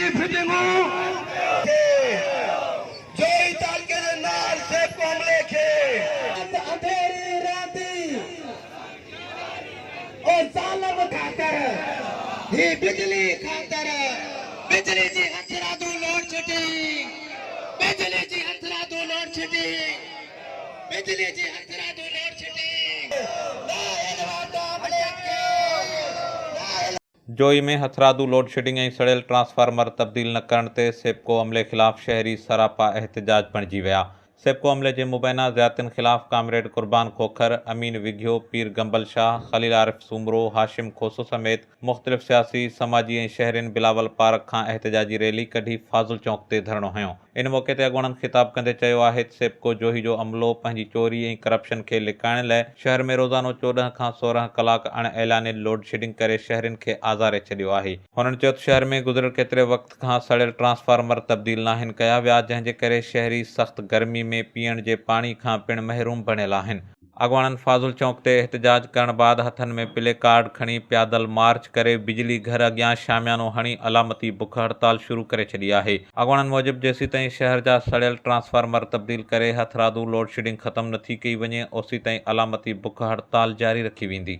जी फिटिंगों जोई तालके दे नाल से कोमले खे अंधेरी राती और जालम खातर ही बिजली खातर बिजली जी हथरा दो लोड शेडिंग बिजली जी हथरा दो लोड शेडिंग बिजली जी हथरा दो लोड शेडिंग जोई में हथरादू लोड शेडिंग ऐं सड़ियल ट्रांसफार्मर तब्दील न करण ते सेप्को अमले ख़िलाफ़ शहरी सरापा एहतजाज बणिजी विया। सेप्को अमले जे मुबैना ज़ियादतियुनि ख़िलाफ़ कामरेड कुर्बान खोखर, अमीन विघियो, पीर गंबल शाह, खलील आरिफ सूमरो, हाशिम खोसो समेत मुख़्तलिफ़ सियासी समाजी ऐं शहरियुनि बिलावल पार्क खां एहतजाजी रैली कढी फाज़ुल चौक ते धरणो हयो। इन मौक़े ते अॻुवाणनि ख़िताब कंदे चयो आहे त सेप्को जोही जो अमलो पंहिंजी चोरी ऐं करप्शन खे लिकाइण लाइ शहर में रोज़ानो 14 खां 16 कलाक अणएलानियल लोड शेडिंग करे शहरियुनि खे आज़ारे छॾियो आहे। हुननि चयो त शहर में गुज़िरियल केतिरे वक़्त खां सड़ियल ट्रांसफार्मर तब्दील नाहिनि कया विया, जंहिं जे करे शहरी सख़्त गर्मी में पीअण जे पाणी खां पिणु महरूम बणियल आहिनि। अॻुवाणनि फाज़ुल चौक ते एहतजाज करण बाद हथनि में प्ले कार्ड खणी पैदल मार्च करे बिजली घर अॻियां शामियानो हणी अलामती बुख हड़ताल शुरू करे छॾी आहे। अॻुवाणनि मूजिबि जेसीं ताईं शहर जा सड़ियल ट्रांसफार्मर तब्दील करे हथरादू लोड शेडिंग ख़त्म न थी कई वञे, ओसी ताईं अलामती बुख हड़ताल जारी रखी वेंदी।